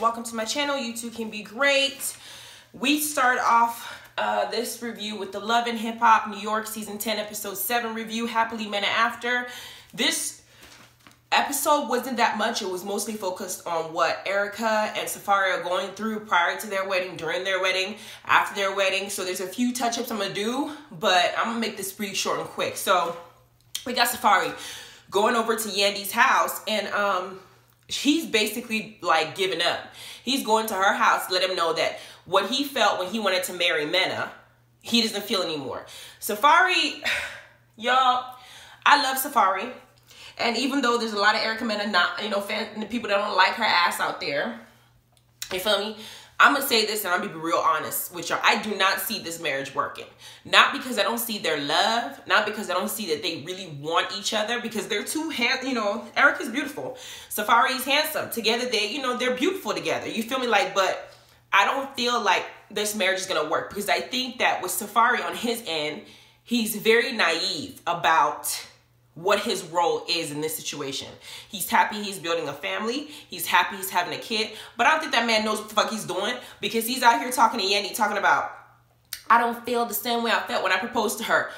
Welcome to my channel. You too can be great. We start off this review with the Love and Hip Hop New York Season 10 Episode 7 review, Happily Minute After. This episode wasn't that much. It was mostly focused on what Erica and Safari are going through prior to their wedding, during their wedding, after their wedding. So there's a few touch-ups I'm going to do, but I'm going to make this pretty short and quick. So we got Safari going over to Yandy's house, and he's basically like giving up. He's going to her house to let him know that what he felt when he wanted to marry Mena, he doesn't feel anymore. Safari, y'all, I love Safari. And even though there's a lot of Erica Mena, people that don't like her ass out there, you feel me? I'm going to say this and I'm going to be real honest with y'all. I do not see this marriage working. Not because I don't see their love. Not because I don't see that they really want each other. Because they're too Erica's beautiful. Safari's handsome. Together, they're beautiful together. You feel me? But I don't feel like this marriage is going to work. Because I think that with Safari on his end, he's very naive about what his role is in this situation. He's happy he's building a family. He's happy he's having a kid. But I don't think that man knows what the fuck he's doing, because he's out here talking to Yandy, talking about, I don't feel the same way I felt when I proposed to her.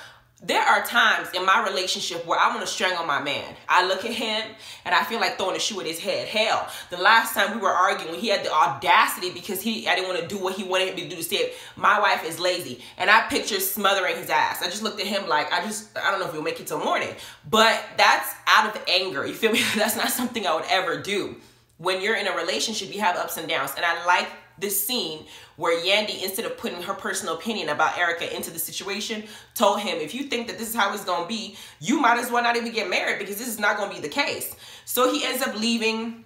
There are times in my relationship where I want to strangle my man. I look at him and I feel like throwing a shoe at his head. Hell, the last time we were arguing, he had the audacity, because I didn't want to do what he wanted him to do, to say, my wife is lazy. And I picture smothering his ass. I just looked at him like, I don't know if we'll make it till morning. But that's out of anger. You feel me? That's not something I would ever do. When you're in a relationship, you have ups and downs. And I like this scene where Yandy, instead of putting her personal opinion about Erica into the situation, told him, if you think that this is how it's going to be, you might as well not even get married, because this is not going to be the case. So he ends up leaving.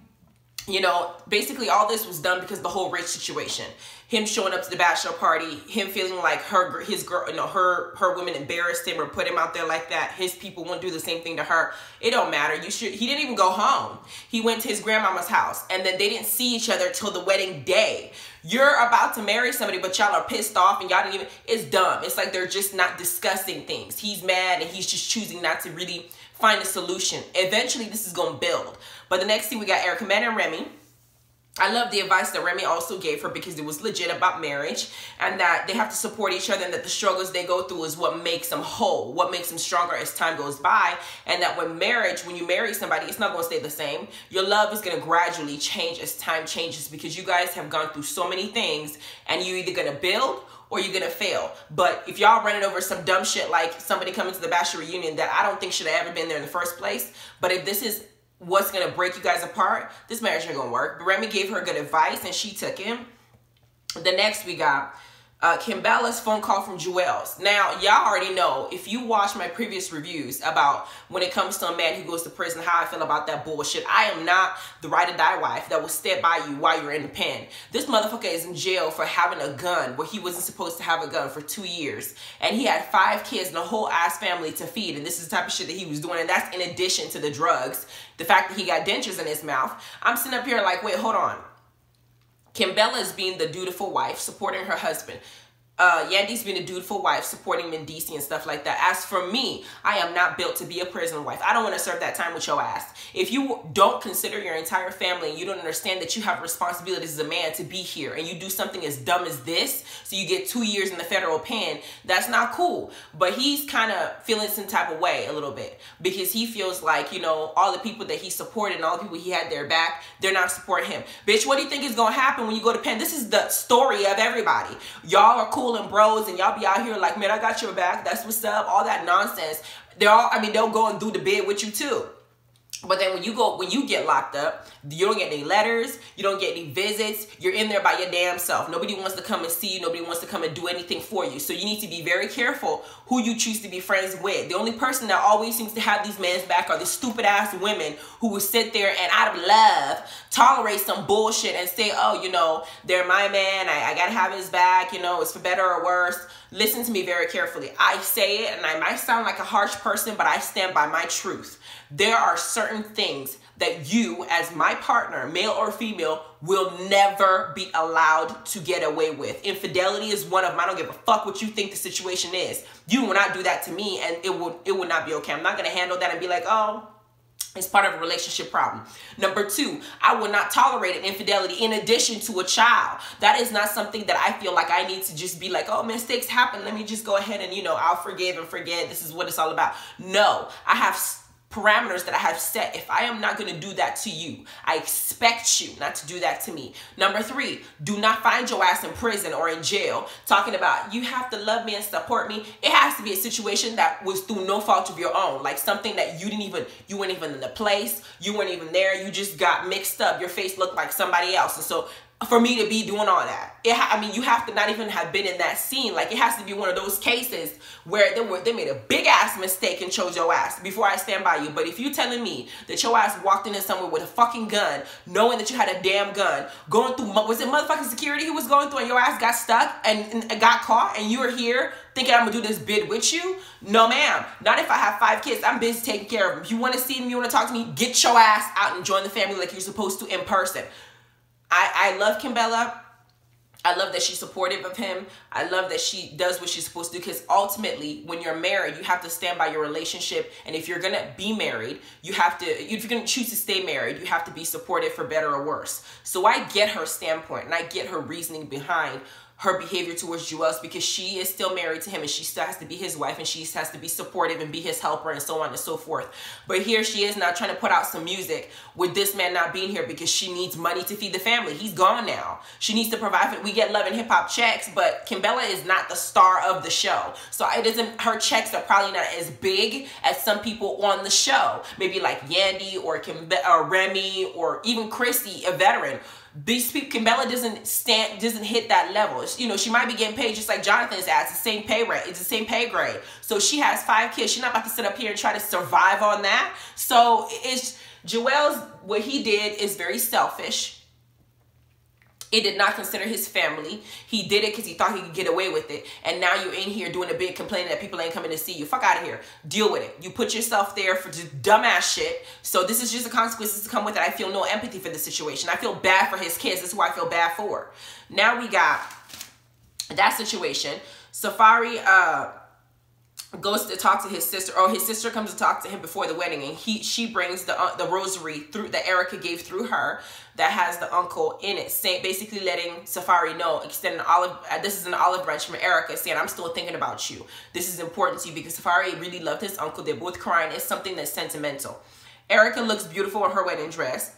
Basically all this was done because of the whole Rich situation. Him showing up to the bachelor party, him feeling like her women embarrassed him or put him out there like that. His people won't do the same thing to her. It don't matter. He didn't even go home. He went to his grandmama's house, and then they didn't see each other till the wedding day. You're about to marry somebody, but y'all are pissed off, and y'all didn't even, it's dumb. It's like they're just not discussing things. He's mad, and he's just choosing not to really find a solution. Eventually, this is going to build. But the next thing, we got Erica Mena and Remy. I love the advice that Remy also gave her, because it was legit about marriage, and that they have to support each other, and that the struggles they go through is what makes them whole, what makes them stronger as time goes by. And that when you marry somebody, it's not going to stay the same. Your love is going to gradually change as time changes, because you guys have gone through so many things, and you're either going to build or you're going to fail. But if y'all running over some dumb shit like somebody coming to the bachelor reunion that I don't think should have ever been there in the first place, but if this is what's going to break you guys apart, this marriage ain't going to work. But Remy gave her good advice, and she took him. The next, we got Kimbella's phone call from Joel's. Now, y'all already know, if you watch my previous reviews about when it comes to a man who goes to prison, how I feel about that bullshit. I am not the ride or die wife that will stand by you while you're in the pen. This motherfucker is in jail for having a gun where he wasn't supposed to have a gun for 2 years. And he had 5 kids and a whole ass family to feed. And this is the type of shit that he was doing. And that's in addition to the drugs. The fact that he got dentures in his mouth. I'm sitting up here like, wait, hold on. Kimbella is being the dutiful wife, supporting her husband. Yandy's being a dutiful wife, supporting Mendici and stuff like that. As for me, I am not built to be a prison wife. I don't want to serve that time with your ass. If you don't consider your entire family, and you don't understand that you have responsibilities as a man to be here, and you do something as dumb as this, so you get 2 years in the federal pen, that's not cool. But he's kind of feeling some type of way a little bit, because he feels like, all the people that he supported and all the people he had their back, they're not supporting him. Bitch, what do you think is going to happen when you go to pen? This is the story of everybody. Y'all are cool and bros, and y'all be out here like, man, I got your back, that's what's up, all that nonsense. They'll go and do the bid with you too. But then when you get locked up, you don't get any letters, you don't get any visits, you're in there by your damn self. Nobody wants to come and see you, nobody wants to come and do anything for you. So you need to be very careful who you choose to be friends with. The only person that always seems to have these men's back are the stupid ass women who will sit there and out of love tolerate some bullshit and say, oh, they're my man, I gotta have his back, it's for better or worse. Listen to me very carefully. I say it, and I might sound like a harsh person, but I stand by my truth. There are certain things that you, as my partner, male or female, will never be allowed to get away with. Infidelity is one of them. I don't give a fuck what you think the situation is. You will not do that to me, and it will not be okay. I'm not going to handle that and be like, oh, It's part of a relationship problem. Number 2, I will not tolerate an infidelity in addition to a child. That is not something that I feel like I need to just be like, oh, mistakes happen, let me just go ahead and, I'll forgive and forget. This is what it's all about. No, I have parameters that I have set. If I am not going to do that to you, I expect you not to do that to me. Number 3, do not find your ass in prison or in jail talking about you have to love me and support me. It has to be a situation that was through no fault of your own, like something that you weren't even in the place, you weren't even there, you just got mixed up, your face looked like somebody else. And so for me to be doing all that, you have to not even have been in that scene. Like, it has to be one of those cases where they made a big ass mistake and chose your ass before I stand by you. But if you telling me that your ass walked into somewhere with a fucking gun, knowing that you had a damn gun, going through, was it motherfucking security he was going through, and your ass got stuck and got caught, and you were here thinking I'm gonna do this bid with you? No, ma'am. Not if I have 5 kids. I'm busy taking care of them. If you want to see me, you want to talk to me, get your ass out and join the family like you're supposed to in person. I love Kimbella. I love that she's supportive of him. I love that she does what she's supposed to do, because ultimately, when you're married, you have to stand by your relationship. And if you're going to be married, if you're going to choose to stay married, you have to be supportive for better or worse. So I get her standpoint, and I get her reasoning behind her behavior towards Joel's, because she is still married to him and she still has to be his wife and she has to be supportive and be his helper and so on and so forth. But here she is now trying to put out some music with this man not being here because she needs money to feed the family. He's gone now. She needs to provide for, we get Love and Hip Hop checks, but Kimbella is not the star of the show. So her checks are probably not as big as some people on the show. Maybe like Yandy or Remy or even Christy, a veteran. These people, Kimbella doesn't hit that level. She might be getting paid just like Jonathan's ass. It's the same pay rate. It's the same pay grade. So she has 5 kids. She's not about to sit up here and try to survive on that. So Joel's, what he did is very selfish. It did not consider his family. He did it because he thought he could get away with it. And now you're in here doing a big complaining that people ain't coming to see you. Fuck out of here. Deal with it. You put yourself there for just dumbass shit. So this is just the consequences to come with it. I feel no empathy for the situation. I feel bad for his kids. This is who I feel bad for. Now we got that situation. Safari goes to talk to his sister, or his sister comes to talk to him before the wedding, and she brings the rosary that Erica gave through her that has the uncle in it, basically letting Safari know, extend an olive. This is an olive branch from Erica saying, I'm still thinking about you. This is important to you, because Safari really loved his uncle. They're both crying. It's something that's sentimental. Erica looks beautiful in her wedding dress.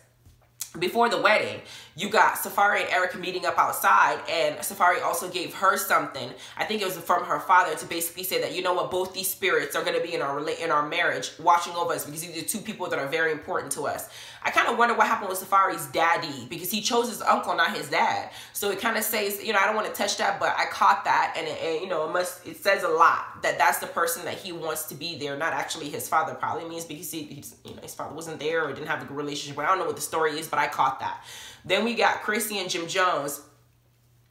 Before the wedding, you got Safari and Erica meeting up outside, and Safari also gave her something. I think it was from her father, to basically say that, you know what, both these spirits are going to be in our marriage, watching over us, because these are 2 people that are very important to us. I kind of wonder what happened with Safari's daddy, because he chose his uncle, not his dad. So it kind of says, I don't want to touch that, but I caught that, and it says a lot that that's the person that he wants to be there, not actually his father. Probably means because his father wasn't there or didn't have a good relationship. I don't know what the story is, but I caught that. Then we got Christy and Jim Jones,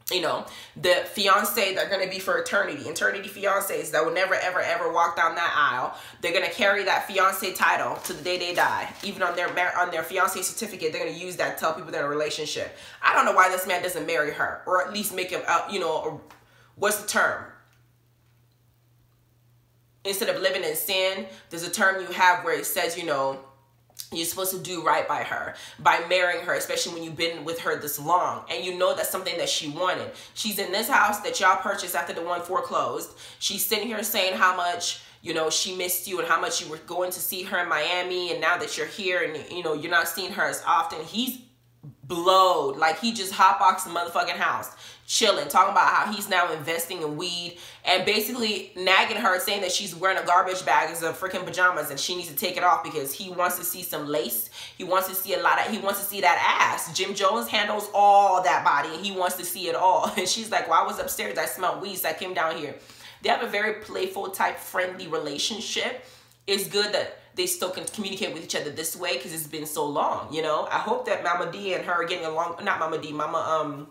the fiance they're going to be for eternity fiancés that will never, ever, ever walk down that aisle. They're going to carry that fiance title to the day they die. Even on their fiance certificate, they're going to use that to tell people they're in a relationship. I don't know why this man doesn't marry her, or at least make him, what's the term? Instead of living in sin, there's a term you have where it says, you're supposed to do right by her, by marrying her, especially when you've been with her this long. And that's something that she wanted. She's in this house that y'all purchased after the one foreclosed. She's sitting here saying how much, she missed you and how much you were going to see her in Miami. And now that you're here and, you're not seeing her as often, he's blowed. Like, he just hotboxed the motherfucking house, chilling, talking about how he's now investing in weed, and basically nagging her, saying that she's wearing a garbage bag as a freaking pajamas and she needs to take it off because he wants to see some lace. He wants to see he wants to see that ass. Jim Jones handles all that body and he wants to see it all. And she's like, well, I was upstairs, I smelled weed, so I came down here. They have a very playful type friendly relationship. It's good that they still can communicate with each other this way because it's been so long, I hope that Mama D and her are getting along, not Mama D, Mama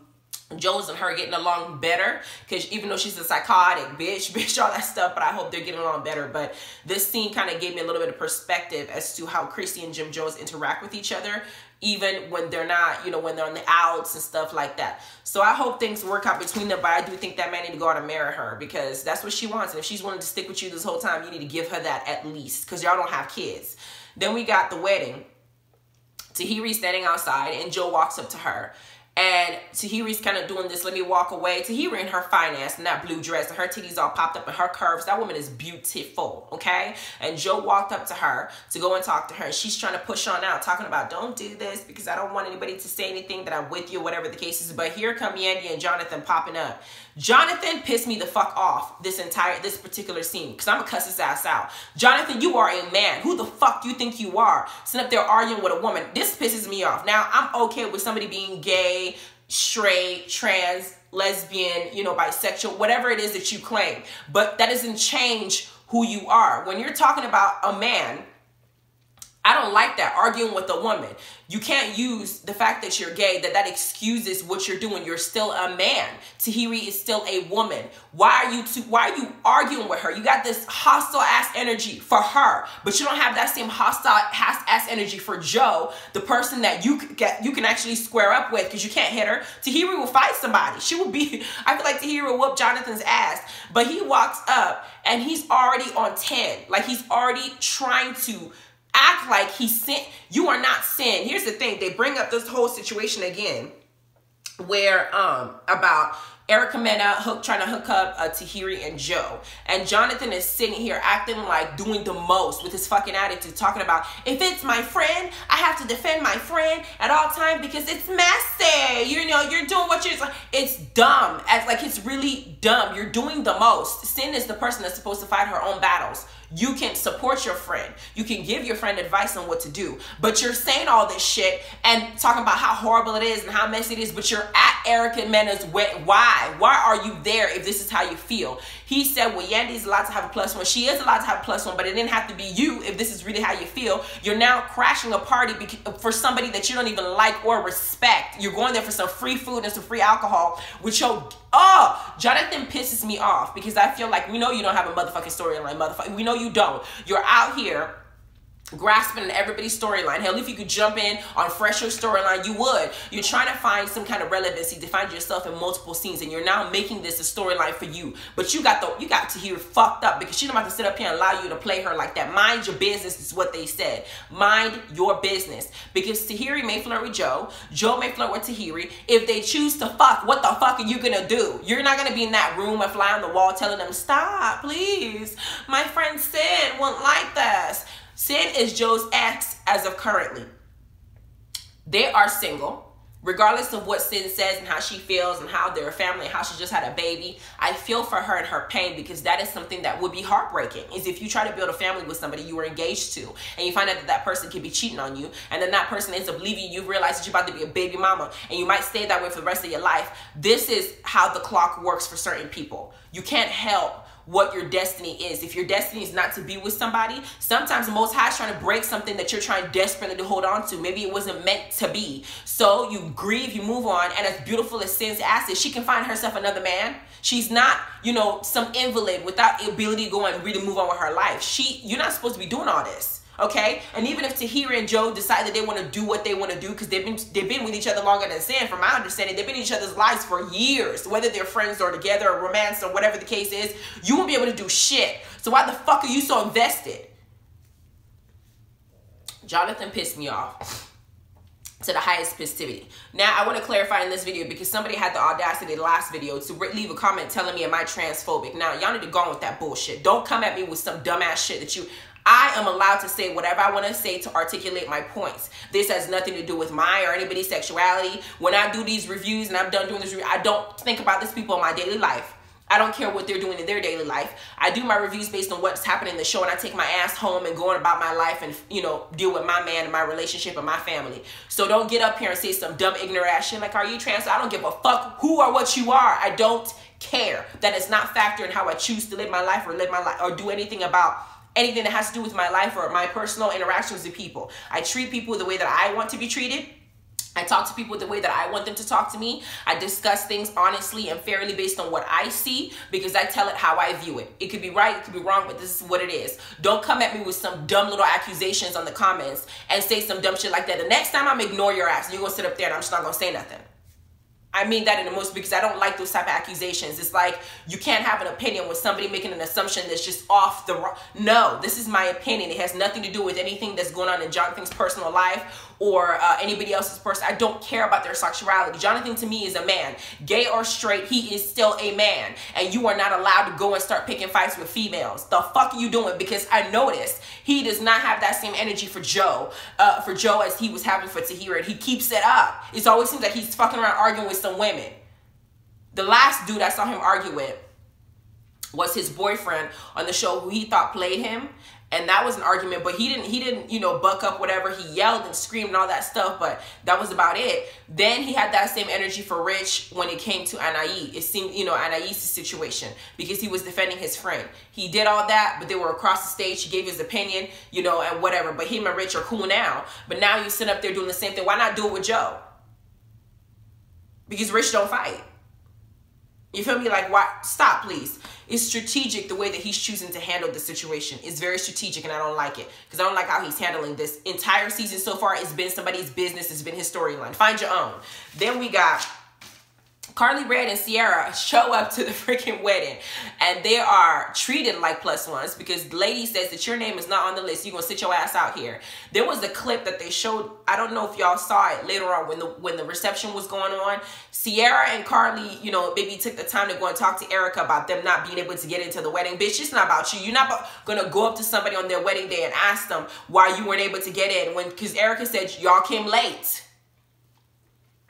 Jones and her are getting along better, because even though she's a psychotic bitch, all that stuff, but I hope they're getting along better. But this scene kind of gave me a little bit of perspective as to how Christy and Jim Jones interact with each other, even when they're not, when they're on the outs and stuff like that. So I hope things work out between them, but I do think that man need to go out and marry her, because that's what she wants. And if she's wanting to stick with you this whole time, you need to give her that at least, because y'all don't have kids. Then we got the wedding. Tahiri standing outside, and Joe walks up to her. And Tahiri's kind of doing this, let me walk away. Tahiri in her finance, in that blue dress, and her titties all popped up and her curves. That woman is beautiful, okay? And Joe walked up to her to go and talk to her. And she's trying to push on out, talking about, don't do this because I don't want anybody to say anything that I'm with you, whatever the case is. But here come Yandy and Jonathan popping up. Jonathan pissed me the fuck off this particular scene because I'm going to cuss his ass out. Jonathan, you are a man. Who the fuck do you think you are? Sitting up there arguing with a woman. This pisses me off. Now, I'm okay with somebody being gay, straight, trans, lesbian, you know, bisexual, whatever it is that you claim. But that doesn't change who you are. When you're talking about a man, I don't like that, arguing with a woman. You can't use the fact that you're gay, that excuses what you're doing. You're still a man. Tahiri is still a woman. Why are you arguing with her? You got this hostile ass energy for her, but you don't have that same hostile ass energy for Joe, the person that you can actually square up with, because you can't hit her. Tahiri will fight somebody. She will be, I feel like Tahiri will whoop Jonathan's ass, but he walks up and he's already on 10. Like, he's already trying to act like he's sin. You are not sin. Here's the thing. They bring up this whole situation again where about Erica Mena trying to hook up Tahiri and Joe. And Jonathan is sitting here acting like doing the most with his fucking attitude, talking about, if it's my friend, I have to defend my friend at all times because it's messy. You know, you're doing what you're, it's dumb. It's really dumb. You're doing the most. Sin is the person that's supposed to fight her own battles. You can support your friend. You can give your friend advice on what to do. But you're saying all this shit and talking about how horrible it is and how messy it is, but you're at Erica Mena's wedding. Why? Why are you there if this is how you feel? He said, well, Yandy's allowed to have a plus one. She is allowed to have a plus one, but it didn't have to be you if this is really how you feel. You're now crashing a party for somebody that you don't even like or respect. You're going there for some free food and some free alcohol, which Jonathan pisses me off because I feel like, we know you don't have a motherfucking storyline, motherfucker. We know you don't. You're out here grasping at everybody's storyline. Hell, if you could jump in on fresher storyline, you would. You're trying to find some kind of relevancy to find yourself in multiple scenes, and you're now making this a storyline for you. But you got to hear fucked up because she's not about to sit up here and allow you to play her like that. Mind your business is what they said. Mind your business. Because Tahiri may flirt with Joe. Joe may flirt with Tahiri. If they choose to fuck, what the fuck are you gonna do? You're not gonna be in that room and fly on the wall telling them, stop, please. My friend Sid won't like this. Sid is Joe's ex as of currently. They are single. Regardless of what Sid says and how she feels and how they're a family and how she just had a baby, I feel for her and her pain because that is something that would be heartbreaking. Is if you try to build a family with somebody you were engaged to and you find out that that person can be cheating on you and then that person ends up leaving you, realize that you're about to be a baby mama and you might stay that way for the rest of your life. This is how the clock works for certain people. You can't help what your destiny is. If your destiny is not to be with somebody, sometimes the Most High is trying to break something that you're trying desperately to hold on to. Maybe it wasn't meant to be. So you grieve, you move on, and as beautiful as Sin's ass is, she can find herself another man. She's not, you know, some invalid without the ability to go and really move on with her life. You're not supposed to be doing all this. Okay, and even if Tahiri and Joe decide that they want to do what they want to do because they've been with each other longer than Sin, from my understanding, they've been in each other's lives for years, whether they're friends or together or romance or whatever the case is, you won't be able to do shit. So why the fuck are you so invested? Jonathan pissed me off to the highest festivity. Now, I want to clarify in this video because somebody had the audacity in the last video to leave a comment telling me am I transphobic. Now, y'all need to go on with that bullshit. Don't come at me with some dumbass shit that I am allowed to say whatever I want to say to articulate my points. This has nothing to do with my or anybody's sexuality. When I do these reviews and I'm done doing this review, I don't think about these people in my daily life. I don't care what they're doing in their daily life. I do my reviews based on what's happening in the show and I take my ass home and go on about my life and, you know, deal with my man and my relationship and my family. So don't get up here and say some dumb ignorant ass shit like, are you trans? I don't give a fuck who or what you are. I don't care. That is not factor in how I choose to live my life or do anything about anything that has to do with my life or my personal interactions with people. I treat people the way that I want to be treated. I talk to people the way that I want them to talk to me. I discuss things honestly and fairly based on what I see because I tell it how I view it. It could be right, it could be wrong, but this is what it is. Don't come at me with some dumb little accusations on the comments and say some dumb shit like that. The next time I'm ignore your ass. You're going to sit up there and I'm just not going to say nothing. I mean that in the most, because I don't like those type of accusations. It's like you can't have an opinion with somebody making an assumption that's just off the no, this is my opinion. It has nothing to do with anything that's going on in Jonathan's personal life or anybody else's person. I don't care about their sexuality. Jonathan to me is a man. Gay or straight, he is still a man. And you are not allowed to go and start picking fights with females. The fuck are you doing? Because I noticed he does not have that same energy for Joe as he was having for Tahira. And he keeps it up. It always seems like he's fucking around arguing with some women. The last dude I saw him argue with was his boyfriend on the show who he thought played him. And that was an argument, but he didn't, you know, buck up, whatever. He yelled and screamed and all that stuff, but that was about it. Then he had that same energy for Rich when it came to Anais. It seemed, you know, Anais' situation, because he was defending his friend. He did all that, but they were across the stage. He gave his opinion, you know, and whatever. But him and Rich are cool now. But now you sit up there doing the same thing. Why not do it with Joe? Because Rich don't fight. You feel me? Like, why? Stop, please. It's strategic the way that he's choosing to handle the situation. It's very strategic, and I don't like it. Because I don't like how he's handling this entire season so far. It's been somebody's business. It's been his storyline. Find your own. Then we got Carly Red and Sierra show up to the freaking wedding, and they are treated like plus ones because the lady says that your name is not on the list. You're gonna sit your ass out here. There was a clip that they showed. I don't know if y'all saw it later on when the reception was going on. Sierra and Carly, you know, maybe took the time to go and talk to Erica about them not being able to get into the wedding. Bitch, it's not about you. You're not gonna go up to somebody on their wedding day and ask them why you weren't able to get in because Erica said y'all came late.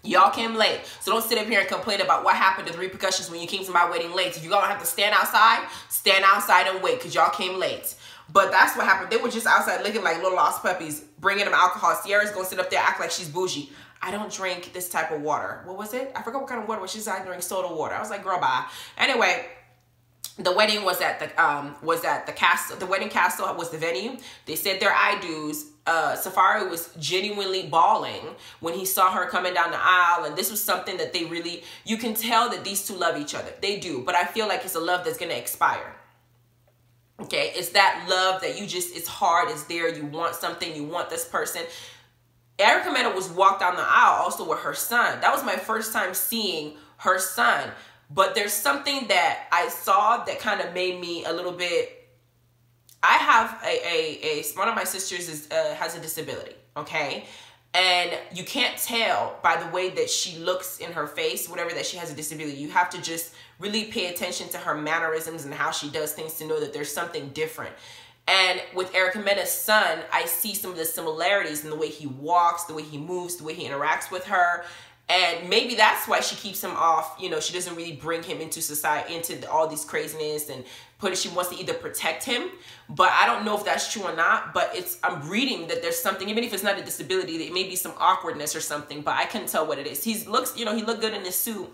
Y'all came late. So don't sit up here and complain about what happened to the repercussions when you came to my wedding late. If you're going to have to stand outside and wait because y'all came late. But that's what happened. They were just outside looking like little lost puppies, bringing them alcohol. Sierra's going to sit up there, act like she's bougie. I don't drink this type of water. What was it? I forgot what kind of water. She's like, drink soda water. I was like, girl, bye. Anyway, the wedding was at the castle. The wedding castle was the venue. They said their I do's. Safari was genuinely bawling when he saw her coming down the aisle, and this was something that they really, you can tell that these two love each other. They do, but I feel like it's a love that's going to expire. Okay, it's that love that you just, it's hard, it's there, you want something, you want this person. Erica Mena was walked down the aisle also with her son. That was my first time seeing her son, but there's something that I saw that kind of made me a little bit, I have one of my sisters has a disability, okay? And you can't tell by the way that she looks in her face, whatever, that she has a disability. You have to just really pay attention to her mannerisms and how she does things to know that there's something different. And with Erica Mena's son, I see some of the similarities in the way he walks, the way he moves, the way he interacts with her. And maybe that's why she keeps him off. You know, she doesn't really bring him into society, into all these craziness, and she wants to either protect him. But I don't know if that's true or not. But I'm reading that there's something, even if it's not a disability, there may be some awkwardness or something. But I couldn't tell what it is. He looked good in his suit.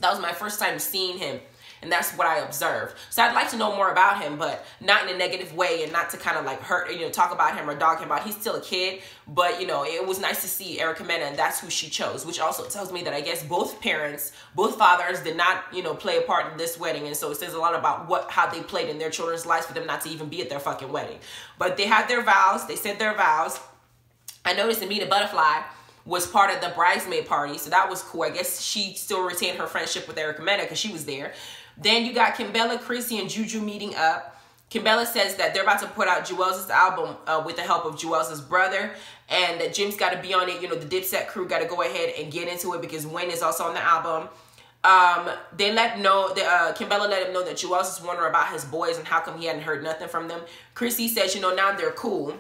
That was my first time seeing him. And that's what I observed. So I'd like to know more about him, but not in a negative way, and not to kind of like hurt, you know, talk about him or dog him out. He's still a kid, but you know, it was nice to see Erica Mena, and that's who she chose, which also tells me that I guess both fathers did not, you know, play a part in this wedding. And so it says a lot about how they played in their children's lives for them not to even be at their fucking wedding. But they had their vows. They said their vows. I noticed Anita Butterfly was part of the bridesmaid party, so that was cool. I guess she still retained her friendship with Erica Mena because she was there. Then you got Kimbella, Chrissy, and Juju meeting up. Kimbella says that they're about to put out Jewels' album with the help of Jewels' brother, and that Jim's got to be on it. You know, the Dipset crew got to go ahead and get into it because Wayne is also on the album. They Kimbella let him know that Jewels is wondering about his boys and how come he hadn't heard nothing from them. Chrissy says, you know, now they're cool.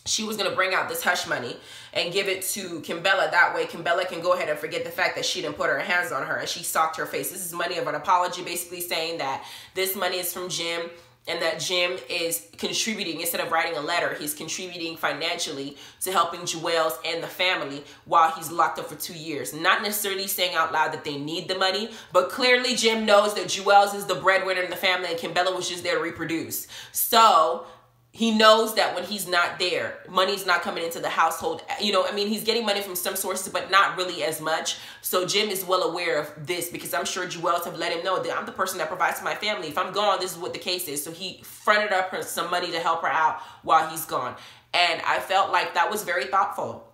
She was going to bring out this hush money and give it to Kimbella. That way, Kimbella can go ahead and forget the fact that she didn't put her hands on her and she socked her face. This is money of an apology, basically saying that this money is from Jim and that Jim is contributing, instead of writing a letter, he's contributing financially to helping Jewels and the family while he's locked up for 2 years. Not necessarily saying out loud that they need the money, but clearly Jim knows that Jewels is the breadwinner in the family and Kimbella was just there to reproduce. So he knows that when he's not there, money's not coming into the household. You know, I mean, he's getting money from some sources, but not really as much. So Jim is well aware of this because I'm sure Jewels have let him know that I'm the person that provides for my family. If I'm gone, this is what the case is. So he fronted up her some money to help her out while he's gone. And I felt like that was very thoughtful.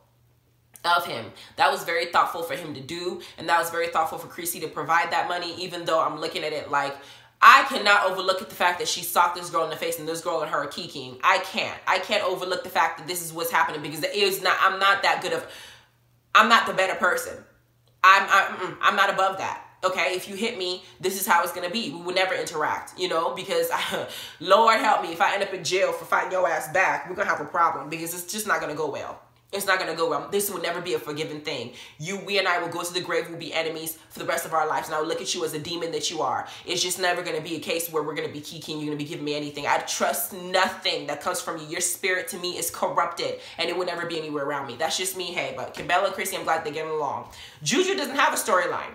of him. That was very thoughtful for him to do, and that was very thoughtful for Christy to provide that money, even though I'm looking at it like, I cannot overlook the fact that she socked this girl in the face and this girl and her are kikiing. I can't overlook the fact that this is what's happening, because it is not, I'm not that good of, I'm not the better person. I'm not above that. Okay, if you hit me, this is how it's gonna be. We would never interact, you know, because Lord help me, if I end up in jail for fighting your ass back, we're gonna have a problem, because it's just not gonna go well. It's not going to go well. This will never be a forgiven thing. We and I will go to the grave. We'll be enemies for the rest of our lives. And I will look at you as a demon that you are. It's just never going to be a case where we're going to be kikiing. You're going to be giving me anything. I trust nothing that comes from you. Your spirit to me is corrupted, and it will never be anywhere around me. That's just me. Hey, but Bala and Christy, I'm glad they're getting along. Juju doesn't have a storyline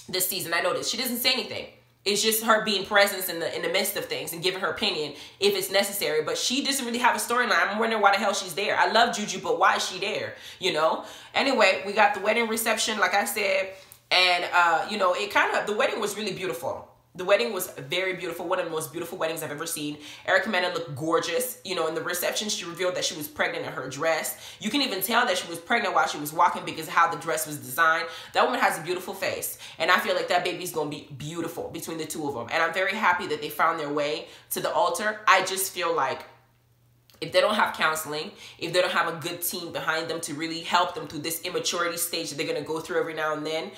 this season. I noticed. She doesn't say anything. It's just her being present in the midst of things and giving her opinion if it's necessary. But she doesn't really have a storyline. I'm wondering why the hell she's there. I love Juju, but why is she there? You know? Anyway, we got the wedding reception, like I said. And, you know, the wedding was really beautiful. The wedding was very beautiful. One of the most beautiful weddings I've ever seen. Erica Mena looked gorgeous. You know, in the reception, she revealed that she was pregnant in her dress. You can even tell that she was pregnant while she was walking because of how the dress was designed. That woman has a beautiful face. And I feel like that baby's going to be beautiful between the two of them. And I'm very happy that they found their way to the altar. I just feel like if they don't have counseling, if they don't have a good team behind them to really help them through this immaturity stage that they're going to go through every now and then,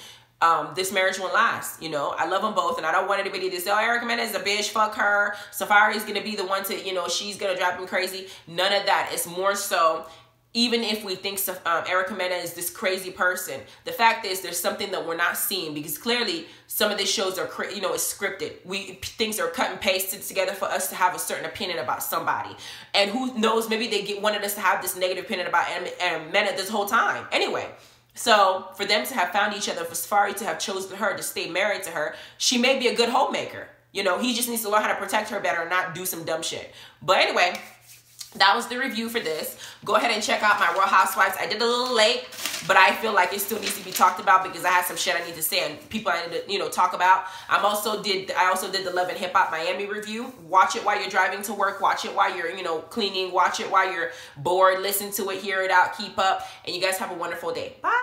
this marriage won't last. You know, I love them both, and I don't want anybody to say, oh, Erica Mena is a bitch, fuck her, Safari's gonna be the one to, you know, she's gonna drive him crazy. None of that. It's more so, even if we think Erica Mena is this crazy person, the fact is there's something that we're not seeing, because clearly some of these shows are, you know, it's scripted. Things are cut and pasted together for us to have a certain opinion about somebody. And who knows, maybe they wanted us to have this negative opinion about Mena this whole time. Anyway, so for them to have found each other, for Safari to have chosen her to stay married to her, she may be a good homemaker. You know, he just needs to learn how to protect her better and not do some dumb shit. But anyway, that was the review for this. Go ahead and check out my Real Housewives. I did a little late, but I feel like it still needs to be talked about because I had some shit I need to say and people I need to, you know, talk about. I also did the Love and Hip Hop Miami review. Watch it while you're driving to work. Watch it while you're, you know, cleaning. Watch it while you're bored. Listen to it, hear it out, keep up. And you guys have a wonderful day. Bye.